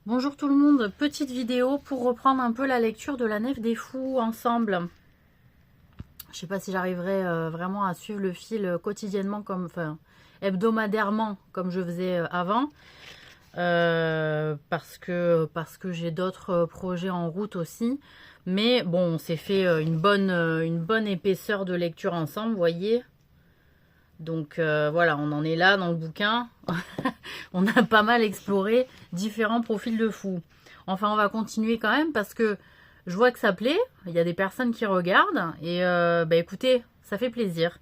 Bonjour tout le monde, petite vidéo pour reprendre un peu la lecture de la Nef des Fous ensemble. Je sais pas si j'arriverai vraiment à suivre le fil quotidiennement, enfin hebdomadairement comme je faisais avant. Parce que j'ai d'autres projets en route aussi. Mais bon, on s'est fait une bonne épaisseur de lecture ensemble, vous voyez. Donc voilà, on en est là dans le bouquin. On a pas mal exploré différents profils de fous. Enfin, on va continuer quand même parce que je vois que ça plaît. Il y a des personnes qui regardent. Et écoutez, ça fait plaisir.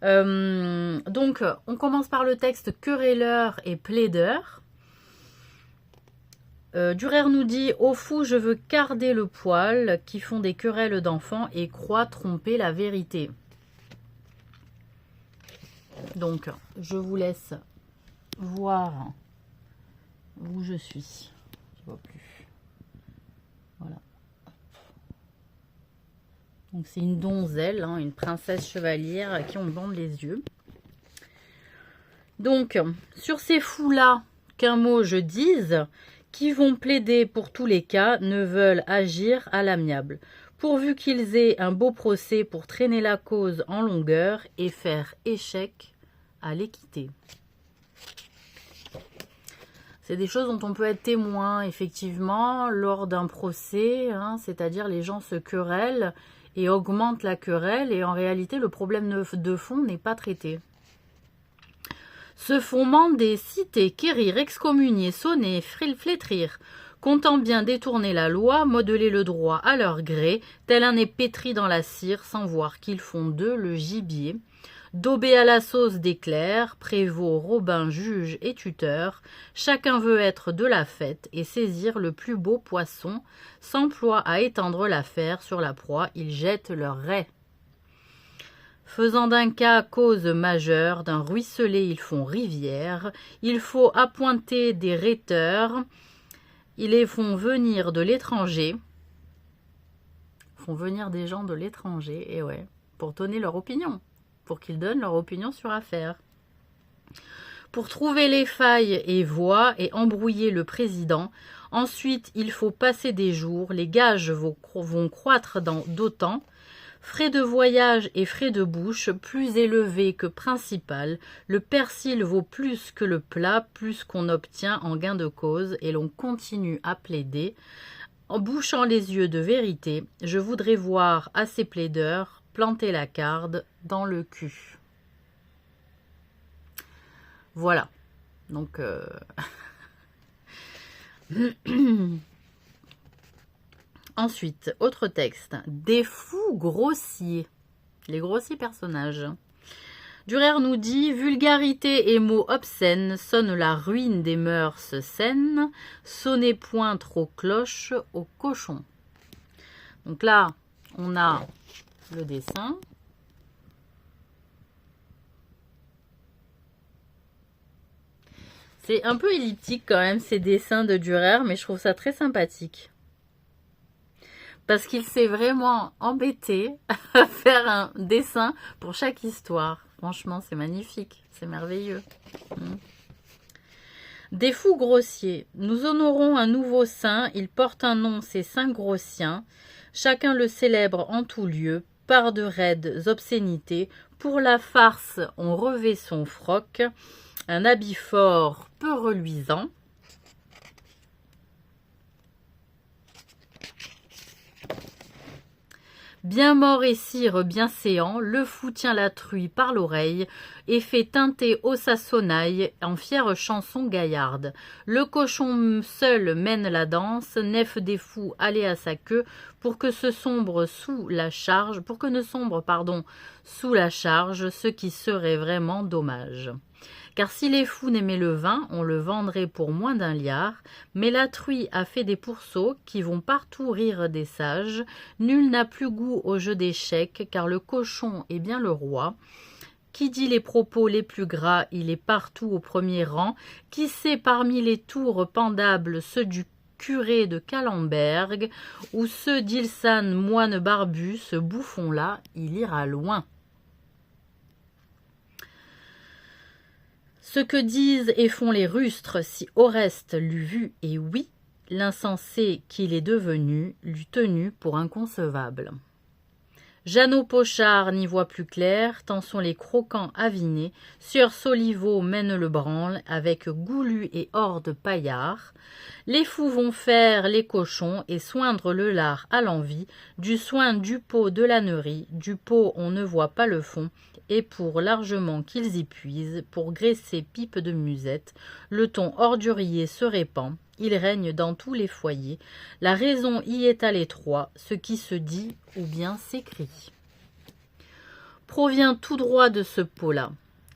Donc, on commence par le texte querelleur et plaideur. Durer nous dit « Aux fous, je veux carder le poil, qui font des querelles d'enfants et croient tromper la vérité. » Donc, je vous laisse voir où je suis. Je vois plus. Voilà. Donc, c'est une donzelle, hein, une princesse chevalière à qui on bande les yeux. Donc, sur ces fous-là, qu'un mot je dise, qui vont plaider pour tous les cas, ne veulent agir à l'amiable, pourvu qu'ils aient un beau procès pour traîner la cause en longueur et faire échec à l'équité. C'est des choses dont on peut être témoin, effectivement, lors d'un procès, hein, c'est-à-dire les gens se querellent et augmentent la querelle, et en réalité, le problème de fond n'est pas traité. Se font des cités, quérir, excommunier, sonner, flétrir, comptant bien détourner la loi, modeler le droit à leur gré, tel un nez pétri dans la cire, sans voir qu'ils font d'eux le gibier, daubé à la sauce d'éclair, prévôt, robin, juge et tuteur, chacun veut être de la fête et saisir le plus beau poisson, s'emploie à étendre l'affaire sur la proie, ils jettent leur raie. Faisant d'un cas cause majeure, d'un ruisselet ils font rivière, il faut appointer des rhéteurs, ils les font venir de l'étranger, font venir des gens de l'étranger, et ouais, pour donner leur opinion, pour qu'ils donnent leur opinion sur affaire. Pour trouver les failles et voies et embrouiller le président, ensuite il faut passer des jours, les gages vont croître d'autant, frais de voyage et frais de bouche, plus élevés que principal, le persil vaut plus que le plat, plus qu'on obtient en gain de cause, et l'on continue à plaider. En bouchant les yeux de vérité, je voudrais voir à ces plaideurs planter la carde dans le cul. Voilà. Donc, ensuite, autre texte. Des fous grossiers. Les grossiers personnages. Durer nous dit « Vulgarité et mots obscènes sonnent la ruine des mœurs saines, sonnez point trop cloche au cochon. » Donc là, on a le dessin. C'est un peu elliptique quand même ces dessins de Durer, mais je trouve ça très sympathique. Parce qu'il s'est vraiment embêté à faire un dessin pour chaque histoire. Franchement, c'est magnifique, c'est merveilleux. Des fous grossiers. Nous honorons un nouveau saint, il porte un nom, c'est Saint Grossien. Chacun le célèbre en tout lieu, par de raides obscénités. Pour la farce, on revêt son froc, un habit fort, peu reluisant. Bien mort et cire bien séant, le fou tient la truie par l'oreille et fait teinter au sa sonnaille en fière chanson gaillarde. Le cochon seul mène la danse, nef des fous allez à sa queue pour que ne sombre sous la charge, ce qui serait vraiment dommage. Car si les fous n'aimaient le vin, on le vendrait pour moins d'un liard, mais la truie a fait des pourceaux qui vont partout rire des sages. Nul n'a plus goût au jeu d'échecs, car le cochon est bien le roi. Qui dit les propos les plus gras, il est partout au premier rang. Qui sait parmi les tours pendables ceux du curé de Calemberg, ou ceux d'Ilsan, moine barbu, ce bouffon-là, il ira loin. Ce que disent et font les rustres, si Oreste l'eût vu, et oui, l'insensé qu'il est devenu l'eût tenu pour inconcevable. Jeannot Pochard n'y voit plus clair, tant sont les croquants avinés, sieur Soliveau mène le branle, avec Goulu et horde paillard. Les fous vont faire les cochons et soindre le lard à l'envi, du soin du pot de l'ânerie, du pot on ne voit pas le fond, et pour largement qu'ils y puisent, pour graisser pipe de musette, le ton ordurier se répand, il règne dans tous les foyers, la raison y est à l'étroit, ce qui se dit ou bien s'écrit. Provient tout droit de ce pot-là.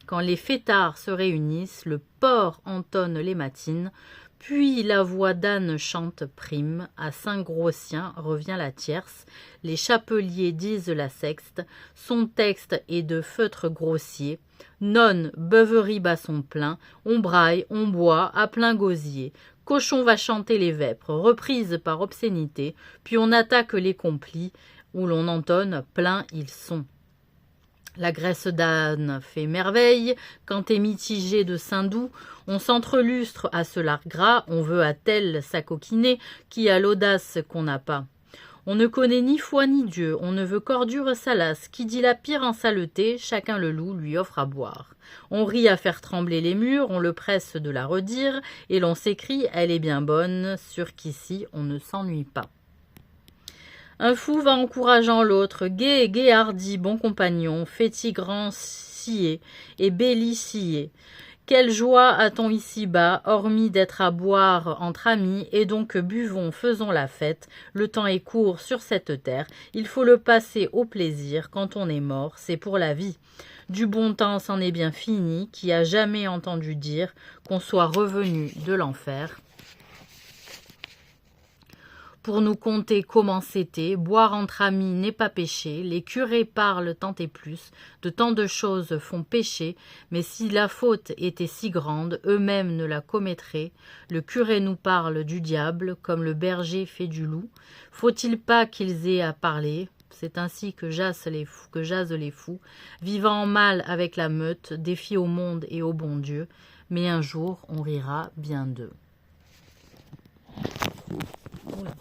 Quand les fêtards se réunissent, le porc entonne les matines, puis la voix d'âne chante prime, à Saint-Grossien revient la tierce, les chapeliers disent la sexte, son texte est de feutre grossier, nonne, beuverie basson plein, on braille, on boit, à plein gosier, cochon va chanter les vêpres, reprise par obscénité, puis on attaque les complis, où l'on entonne plein ils sont. La graisse d'âne fait merveille, quand est mitigé de Saint-Doux, on s'entrelustre à ce lard gras, on veut à tel s'acoquiner, qui a l'audace qu'on n'a pas. On ne connaît ni foi ni Dieu, on ne veut qu'ordure salace, qui dit la pire en saleté, chacun le loue lui offre à boire. On rit à faire trembler les murs, on le presse de la redire, et l'on s'écrie « elle est bien bonne », sûr qu'ici on ne s'ennuie pas. Un fou va encourageant l'autre, gai, gai, hardi, bon compagnon, fétigrant scié et belli scié. Quelle joie a-t-on ici-bas, hormis d'être à boire entre amis, et donc buvons, faisons la fête. Le temps est court sur cette terre, il faut le passer au plaisir, quand on est mort, c'est pour la vie. Du bon temps c'en est bien fini, qui a jamais entendu dire qu'on soit revenu de l'enfer. Pour nous conter comment c'était, boire entre amis n'est pas péché, les curés parlent tant et plus, de tant de choses font pécher, mais si la faute était si grande, eux-mêmes ne la commettraient. Le curé nous parle du diable, comme le berger fait du loup. Faut-il pas qu'ils aient à parler ? C'est ainsi que jasent les fous, vivant en mal avec la meute, défient au monde et au bon Dieu, mais un jour on rira bien d'eux. Oula.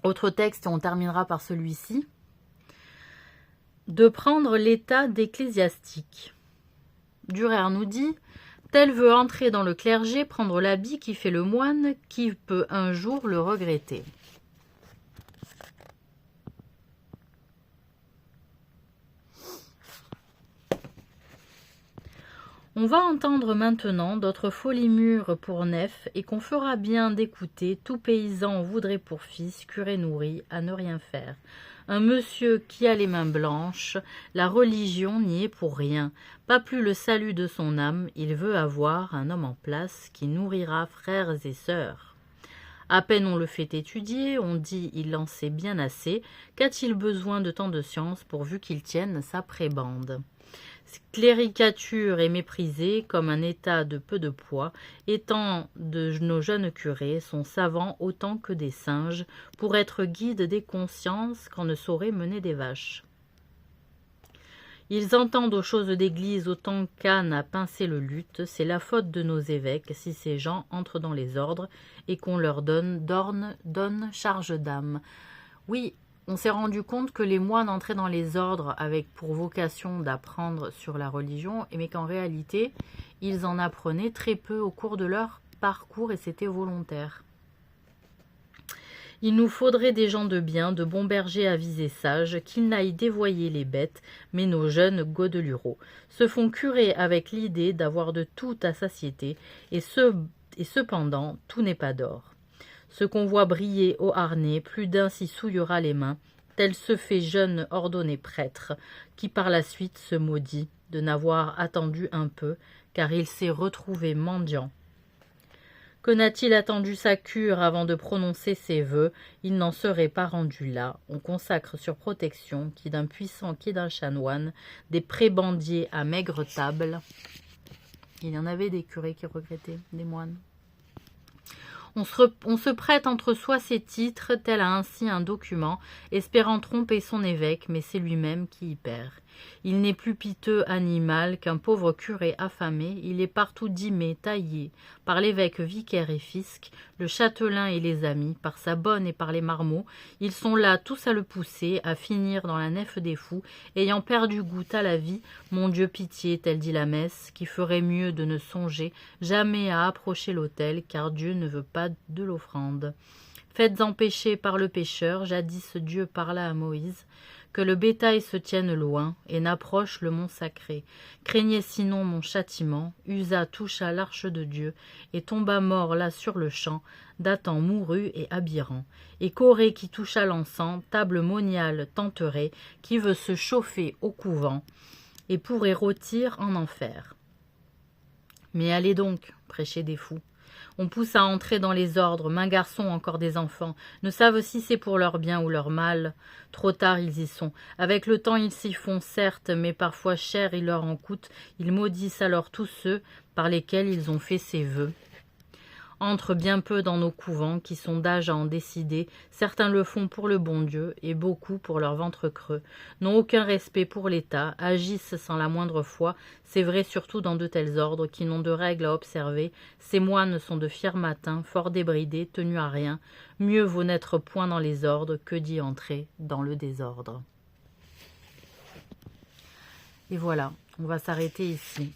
Autre texte, on terminera par celui-ci. De prendre l'état d'ecclésiastique. Durer nous dit, tel veut entrer dans le clergé, prendre l'habit qui fait le moine, qui peut un jour le regretter. On va entendre maintenant d'autres folies mûres pour nef et qu'on fera bien d'écouter, tout paysan voudrait pour fils, curé nourri, à ne rien faire. Un monsieur qui a les mains blanches, la religion n'y est pour rien, pas plus le salut de son âme, il veut avoir un homme en place qui nourrira frères et sœurs. À peine on le fait étudier, on dit il en sait bien assez, qu'a-t-il besoin de tant de science pourvu qu'il tienne sa prébande. Cléricature est méprisée comme un état de peu de poids, étant de nos jeunes curés sont savants autant que des singes, pour être guides des consciences qu'on ne saurait mener des vaches. Ils entendent aux choses d'église autant qu'Anne à pincer le luth, c'est la faute de nos évêques si ces gens entrent dans les ordres et qu'on leur donne charge d'âme. Oui, on s'est rendu compte que les moines entraient dans les ordres avec pour vocation d'apprendre sur la religion, mais qu'en réalité, ils en apprenaient très peu au cours de leur parcours et c'était volontaire. Il nous faudrait des gens de bien, de bons bergers avisés sages, qu'ils n'aillent dévoyer les bêtes, mais nos jeunes godelureaux se font curer avec l'idée d'avoir de tout à satiété, et cependant, tout n'est pas d'or. Ce qu'on voit briller au harnais, plus d'un s'y souillera les mains, tel se fait jeune ordonné prêtre, qui par la suite se maudit de n'avoir attendu un peu, car il s'est retrouvé mendiant. Que n'a-t-il attendu sa cure avant de prononcer ses vœux, il n'en serait pas rendu là. On consacre sur protection, qui d'un puissant, qui d'un chanoine, des prébendiers à maigre table. Il y en avait des curés qui regrettaient, des moines. On se prête entre soi ces titres, tel ainsi un document, espérant tromper son évêque, mais c'est lui-même qui y perd. Il n'est plus piteux animal qu'un pauvre curé affamé, il est partout dimé, taillé, par l'évêque vicaire et fisc, le châtelain et les amis, par sa bonne et par les marmots, ils sont là tous à le pousser, à finir dans la nef des fous, ayant perdu goût à la vie, mon Dieu pitié, tel dit la messe, qui ferait mieux de ne songer jamais à approcher l'autel, car Dieu ne veut pas de l'offrande. Faites empêcher par le pécheur, jadis Dieu parla à Moïse, que le bétail se tienne loin et n'approche le mont sacré. Craignez sinon mon châtiment. Usa toucha l'arche de Dieu et tomba mort là sur le champ. Dathan mourut et Abiram. Et Corée qui toucha l'encens, table moniale tenterée, qui veut se chauffer au couvent et pourrait rôtir en enfer. Mais allez donc, prêcher des fous. On pousse à entrer dans les ordres, maint garçon encore des enfants, ne savent si c'est pour leur bien ou leur mal. Trop tard ils y sont. Avec le temps ils s'y font, certes, mais parfois cher il leur en coûte. Ils maudissent alors tous ceux par lesquels ils ont fait ses vœux. Entrent bien peu dans nos couvents, qui sont d'âge à en décider. Certains le font pour le bon Dieu, et beaucoup pour leur ventre creux. N'ont aucun respect pour l'État, agissent sans la moindre foi. C'est vrai surtout dans de tels ordres, qui n'ont de règles à observer. Ces moines sont de fiers matins, fort débridés, tenus à rien. Mieux vaut n'être point dans les ordres, que d'y entrer dans le désordre. Et voilà, on va s'arrêter ici.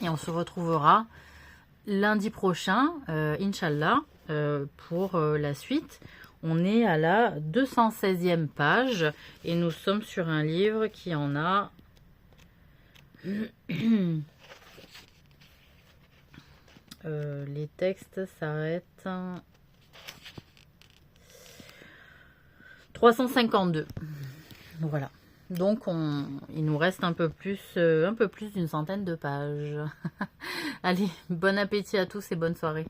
Et on se retrouvera lundi prochain, Inch'Allah, pour la suite. On est à la 216e page et nous sommes sur un livre qui en a les textes s'arrêtent 352. Voilà. Donc, il nous reste un peu plus d'une centaine de pages. Allez, bon appétit à tous et bonne soirée.